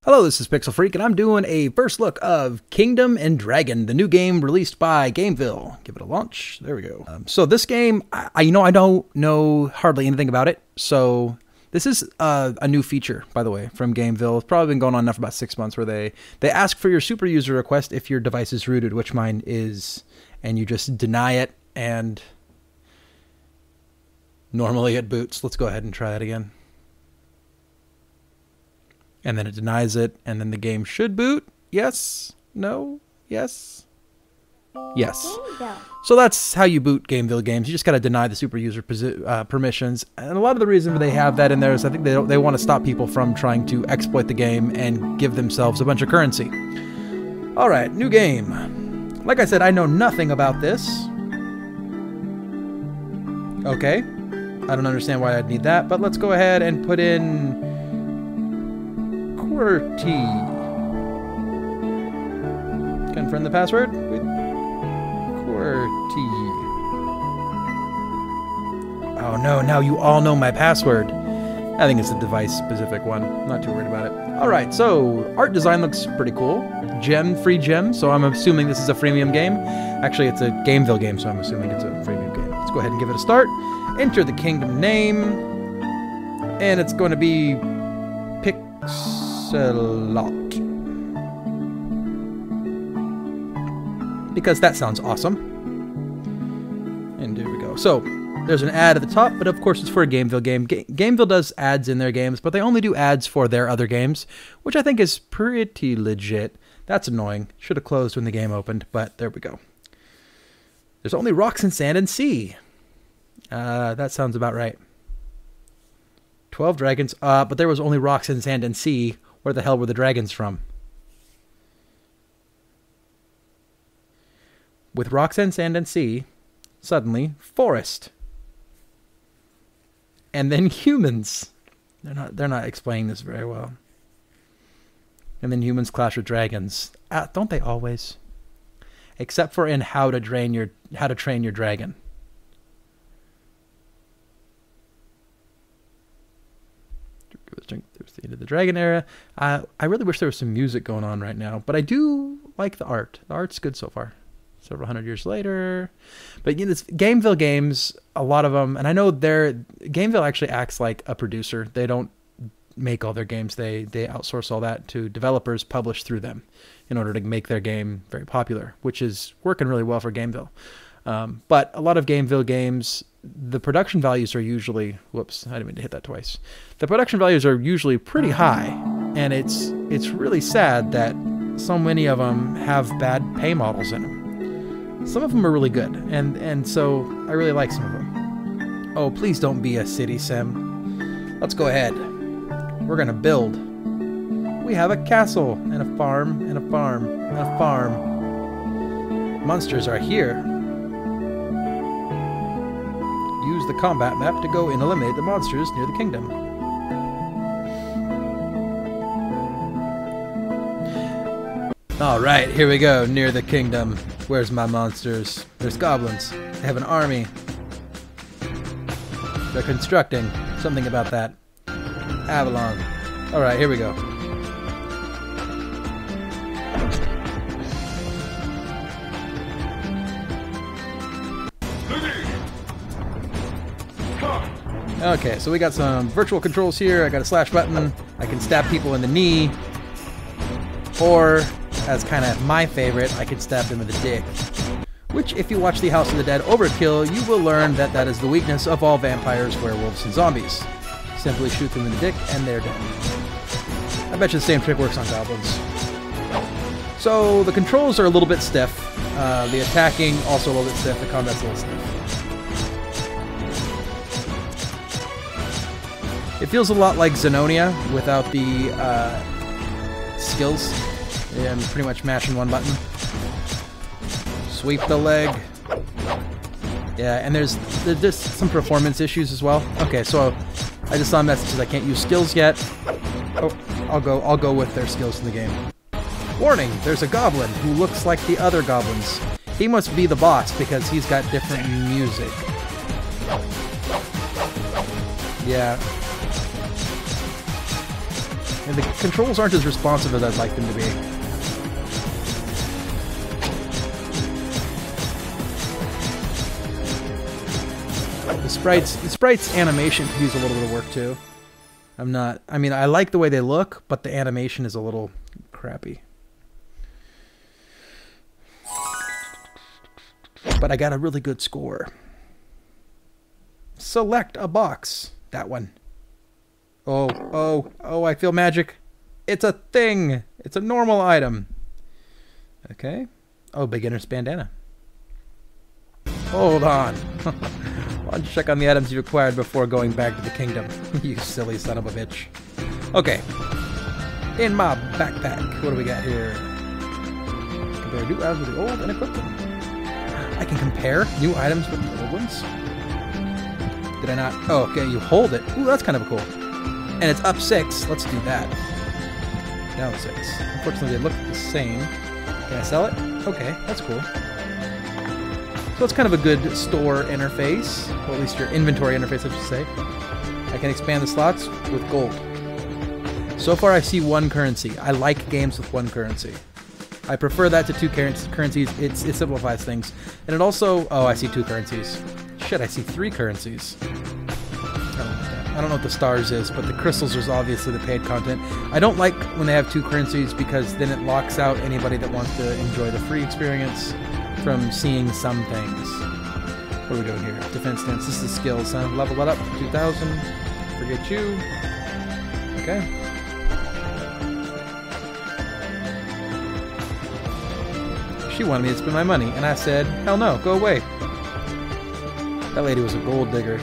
Hello, this is Pixel Freak, and I'm doing a first look of Kingdom and Dragon, the new game released by Gameville. Give it a launch. There we go. So this game, I don't know hardly anything about it. So this is a new feature, by the way, from Gameville. It's probably been going on now for about 6 months, where they ask for your super user request if your device is rooted, which mine is, and you just deny it, and normally it boots. Let's go ahead and try it again. And then it denies it, and then the game should boot. Yes? No? Yes? Yes. So that's how you boot Gameville games. You just got to deny the super user permissions. And a lot of the reason they have that in there is I think they want to stop people from trying to exploit the game and give themselves a bunch of currency. All right, new game. Like I said, I know nothing about this. Okay. I don't understand why I'd need that, but let's go ahead and put in QWERTY. Confirm the password with QWERTY. Oh no, now you all know my password. I think it's a device-specific one. Not too worried about it. Alright, so art design looks pretty cool. Free gem, so I'm assuming this is a freemium game. Actually, it's a Gameville game, so I'm assuming it's a freemium game. Let's go ahead and give it a start. Enter the kingdom name. And it's going to be Pixelot. Because that sounds awesome. And here we go. So, there's an ad at the top, but of course it's for a Gameville game. Gameville does ads in their games, but they only do ads for their other games, which I think is pretty legit. That's annoying. Should have closed when the game opened, but there we go. There's only rocks and sand and sea. That sounds about right. 12 dragons. But there was only rocks and sand and sea. Where the hell were the dragons from? With rocks and sand and sea, suddenly forest. And then humans. They're not explaining this very well. And then humans clash with dragons. Don't they always? Except for in how to train your dragon. There's the end of the dragon era. I really wish there was some music going on right now, but I do like the art. The art's good so far. Several hundred years later. But you know, this Gameville games, a lot of them, and I know Gameville actually acts like a producer. They don't make all their games. They outsource all that to developers published through them in order to make their game very popular, which is working really well for Gameville. But a lot of Gameville games, the production values are usually, whoops, I didn't mean to hit that twice. The production values are usually pretty high, and it's really sad that so many of them have bad pay models in them. Some of them are really good, and so I really like some of them. Oh, please don't be a city sim. Let's go ahead. We're gonna build. We have a castle, and a farm, and a farm, and a farm. Monsters are here. Use the combat map to go and eliminate the monsters near the kingdom. Alright, here we go, near the kingdom. Where's my monsters? There's goblins. They have an army. They're constructing. Something about that. Avalon. Alright, here we go. Okay, so we got some virtual controls here. I got a slash button. I can stab people in the knee. Or, as kind of my favorite, I can stab them in the dick. Which, if you watch the House of the Dead Overkill, you will learn that that is the weakness of all vampires, werewolves, and zombies. Simply shoot them in the dick, and they're dead. I bet you the same trick works on goblins. So, the controls are a little bit stiff. The attacking, also a little bit stiff. The combat's a little stiff. It feels a lot like Xenonia without the skills. Yeah, I'm pretty much mashing one button. Sweep the leg. Yeah, and there's some performance issues as well. Okay, so I just saw messages I can't use skills yet. Oh, I'll go with their skills in the game. Warning, there's a goblin who looks like the other goblins. He must be the boss because he's got different music. Yeah, And the controls aren't as responsive as I'd like them to be. The sprites animation could use a little bit of work too. I mean, I like the way they look, but the animation is a little crappy. But I got a really good score. Select a box. That one. Oh, I feel magic. It's a thing. It's a normal item. Okay. Oh, beginner's bandana. Hold on. Why don't you check on the items you've acquired before going back to the kingdom? You silly son of a bitch. Okay. In my backpack, what do we got here? Compare new items with the old and equip them. I can compare new items with the old ones? Did I not? Oh, okay, you hold it. Ooh, that's kind of cool. And it's up 6. Let's do that. Down 6. Unfortunately, they look the same. Can I sell it? Okay, that's cool. So it's kind of a good store interface, or at least your inventory interface, I should say. I can expand the slots with gold. So far I see 1 currency. I like games with 1 currency. I prefer that to 2 currencies. It simplifies things. And it also... Oh, I see 2 currencies. Shit, I see 3 currencies. I don't know what the stars is, but the crystals is obviously the paid content. I don't like when they have 2 currencies because then it locks out anybody that wants to enjoy the free experience from seeing some things. What are we doing here? Defense stance. This is skills, huh? Level that up to 2,000. Forget you. Okay. She wanted me to spend my money, and I said, hell no, go away. That lady was a gold digger.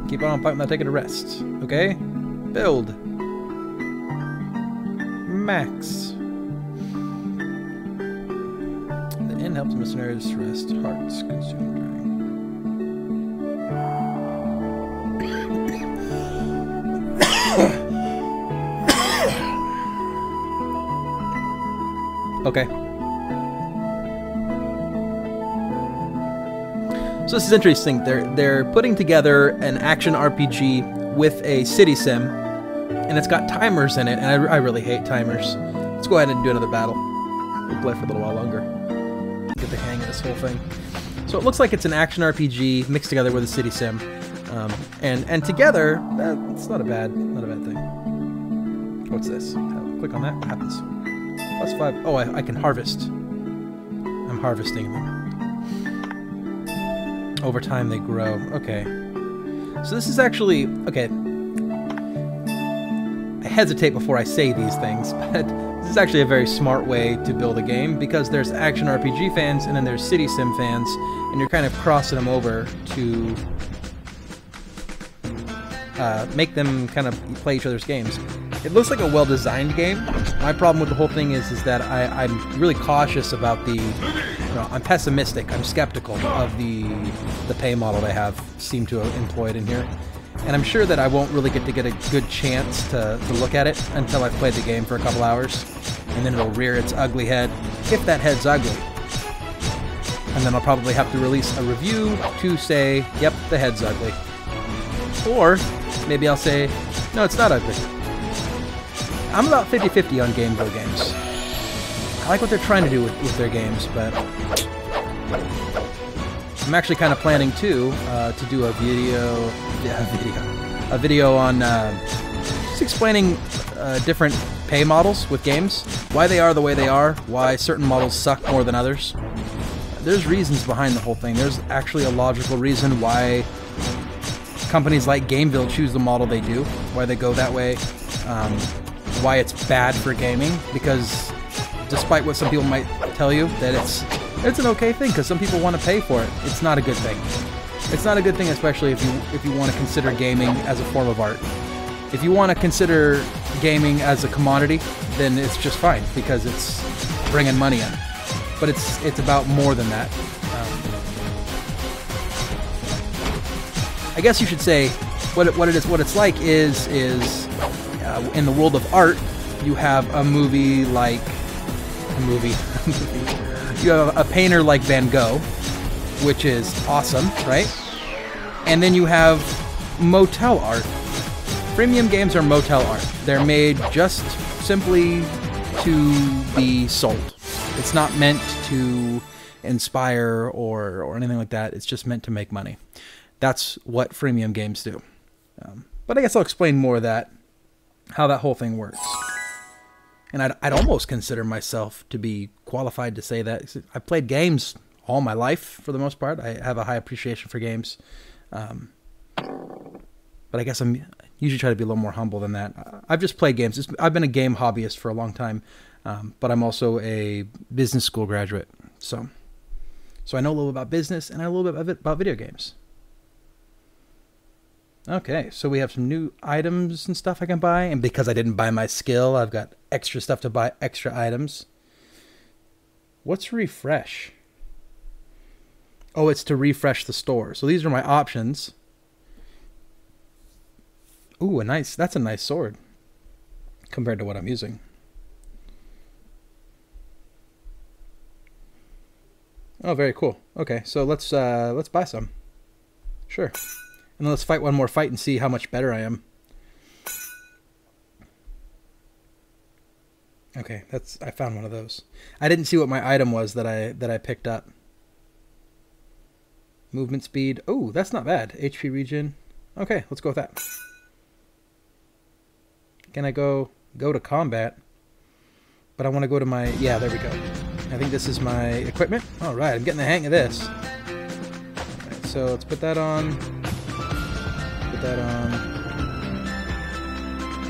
Keep on fighting without taking a rest. Okay? Build. Max. The inn helps mercenaries rest. Hearts consumed during. Okay. So this is interesting. They're putting together an action RPG with a city sim, and it's got timers in it, and I really hate timers. Let's go ahead and do another battle. We'll play for a little while longer. Get the hang of this whole thing. So it looks like it's an action RPG mixed together with a city sim, and together, it's not a bad thing. What's this? Click on that. What happens? +5. Oh, I can harvest. I'm harvesting them. Over time they grow. Okay. So this is actually... Okay. I hesitate before I say these things, but this is actually a very smart way to build a game because there's action RPG fans and then there's city sim fans, and you're kind of crossing them over to make them kind of play each other's games. It looks like a well-designed game. My problem with the whole thing is that I'm really cautious about the... I'm pessimistic. I'm skeptical of the pay model they seem to have employed in here. And I'm sure that I won't really get a good chance to look at it until I've played the game for a couple hours. And then it'll rear its ugly head, if that head's ugly. And then I'll probably have to release a review to say, yep, the head's ugly. Or maybe I'll say, no, it's not ugly. I'm about 50-50 on Gameville games. I like what they're trying to do with their games, but I'm actually kind of planning too to do a video on just explaining different pay models with games, why they are the way they are, why certain models suck more than others. There's reasons behind the whole thing. There's actually a logical reason why companies like Gameville choose the model they do, why they go that way. Why it's bad for gaming, because despite what some people might tell you, that it's an okay thing, because some people want to pay for it. It's not a good thing. It's not a good thing, especially if you want to consider gaming as a form of art. If you want to consider gaming as a commodity, then it's just fine, because it's bringing money in. But it's about more than that. I guess you should say what it's like is in the world of art, you have a movie like you have a painter like Van Gogh, which is awesome, right? And then you have motel art. Freemium games are motel art. They're made just simply to be sold. It's not meant to inspire or anything like that. It's just meant to make money. That's what freemium games do. But I guess I'll explain more of that, how that whole thing works. And I'd almost consider myself to be qualified to say that. I've played games all my life, for the most part. I have a high appreciation for games. But I guess I usually try to be a little more humble than that. I've just played games. I've been a game hobbyist for a long time, but I'm also a business school graduate. So I know a little bit about business, and I know a little bit about video games. Okay, so we have some new items and stuff I can buy, and because I didn't buy my skill, I've got extra stuff to buy, extra items. What's refresh? Oh, it's to refresh the store. So these are my options. Ooh, that's a nice sword compared to what I'm using. Oh, very cool. Okay, so let's buy some. Sure. And then let's fight one more fight and see how much better I am. Okay, I found one of those. I didn't see what my item was that I picked up. Movement speed. Oh, that's not bad. HP regen. Okay, let's go with that. Can I go to combat? But I want to go to my... Yeah, there we go. I think this is my equipment. All right, I'm getting the hang of this. All right, so let's put that on. Put that on.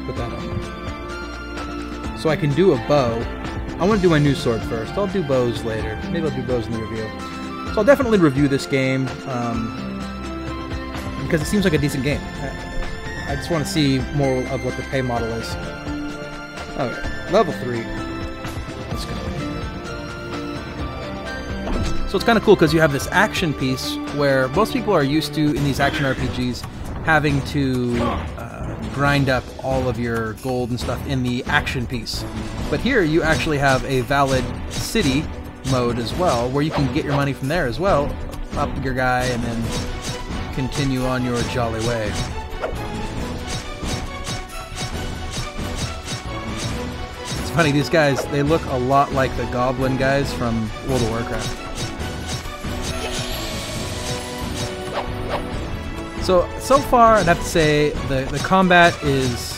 Put that on. So I can do a bow. I want to do my new sword first. I'll do bows later. Maybe I'll do bows in the review. So I'll definitely review this game because it seems like a decent game. I just want to see more of what the pay model is. Okay, level 3. Let's go. So it's kind of cool because you have this action piece where most people are used to, in these action RPGs, having to grind up all of your gold and stuff in the action piece. But here you actually have a valid city mode as well, where you can get your money from there as well, up your guy, and then continue on your jolly way. It's funny, these guys, they look a lot like the goblin guys from World of Warcraft. So far, I'd have to say the combat is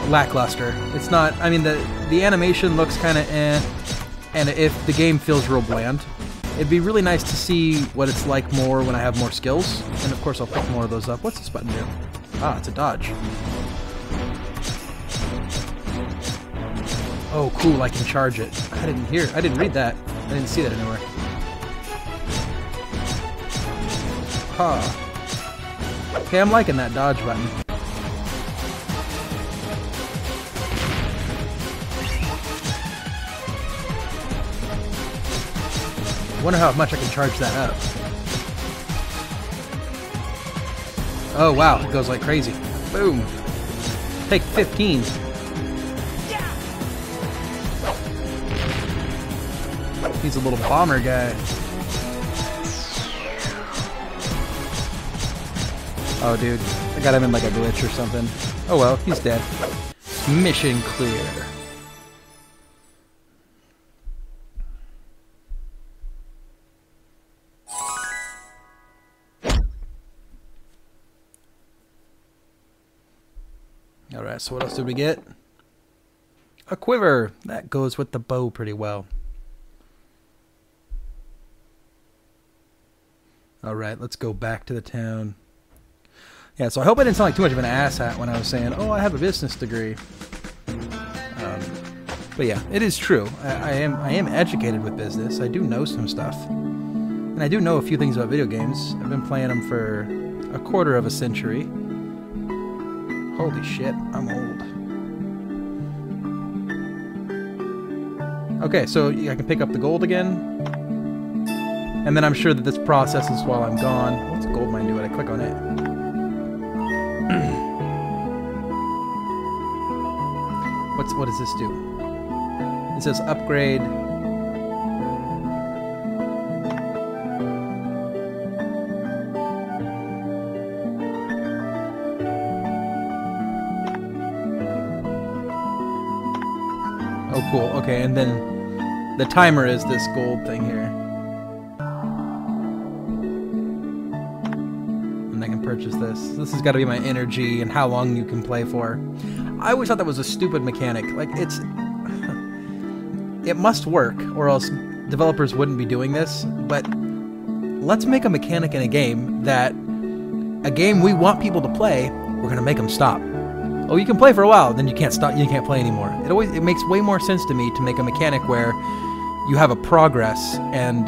lackluster. It's not, I mean, the animation looks kind of eh, and if the game feels real bland. It'd be really nice to see what it's like more when I have more skills, and of course I'll pick more of those up. What's this button do? Ah, it's a dodge. Oh, cool, I can charge it. I didn't read that. I didn't see that anywhere. Huh. Okay, I'm liking that dodge button. I wonder how much I can charge that up. Oh wow, it goes like crazy. Boom. Take 15. He's a little bomber guy. Oh, dude. I got him in like a glitch or something. Oh well, he's dead. Mission clear. Alright, so what else did we get? A quiver. That goes with the bow pretty well. Alright, let's go back to the town. Yeah, so I hope I didn't sound like too much of an asshat when I was saying, oh, I have a business degree. But yeah, it is true. I am educated with business. I do know some stuff. And I do know a few things about video games. I've been playing them for a quarter of a century. Holy shit, I'm old. Okay, so I can pick up the gold again. And then I'm sure that this processes while I'm gone. What's a gold mine do when I click on it? What does this do? It says upgrade. cool. Okay, and then the timer is this gold thing here. And I can purchase this. This has got to be my energy and how long you can play for. I always thought that was a stupid mechanic. Like, it must work, or else developers wouldn't be doing this. But let's make a mechanic in a game that a game we want people to play, we're gonna make them stop. Oh, you can play for a while, then you can't stop. You can't play anymore. It makes way more sense to me to make a mechanic where you have a progress, and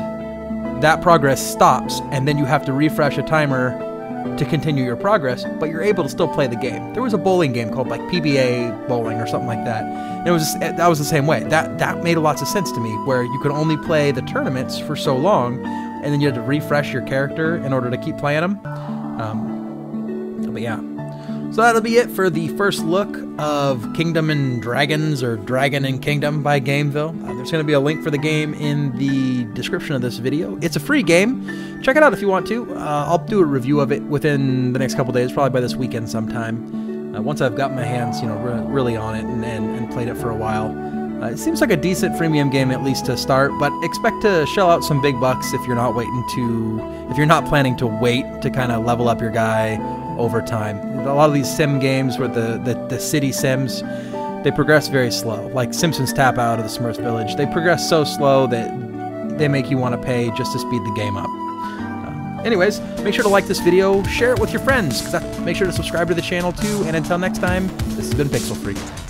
that progress stops, and then you have to refresh a timer to continue your progress, but you're able to still play the game. There was a bowling game called like PBA bowling or something like that. And that was the same way. That made lots of sense to me, where you could only play the tournaments for so long, and then you had to refresh your character in order to keep playing them. But yeah. So that'll be it for the first look of Kingdom and Dragons, or Dragon and Kingdom by Gameville. There's going to be a link for the game in the description of this video. It's a free game. Check it out if you want to. I'll do a review of it within the next couple days, probably by this weekend sometime. Once I've got my hands, really on it and played it for a while. It seems like a decent freemium game, at least to start, but expect to shell out some big bucks if you're not planning to wait to kind of level up your guy over time. A lot of these sim games where the city sims, they progress very slow. Like Simpsons Tap Out of the Smurfs Village. They progress so slow that they make you want to pay just to speed the game up. Anyways, make sure to like this video, share it with your friends, make sure to subscribe to the channel too, and until next time, this has been Pixel Freak.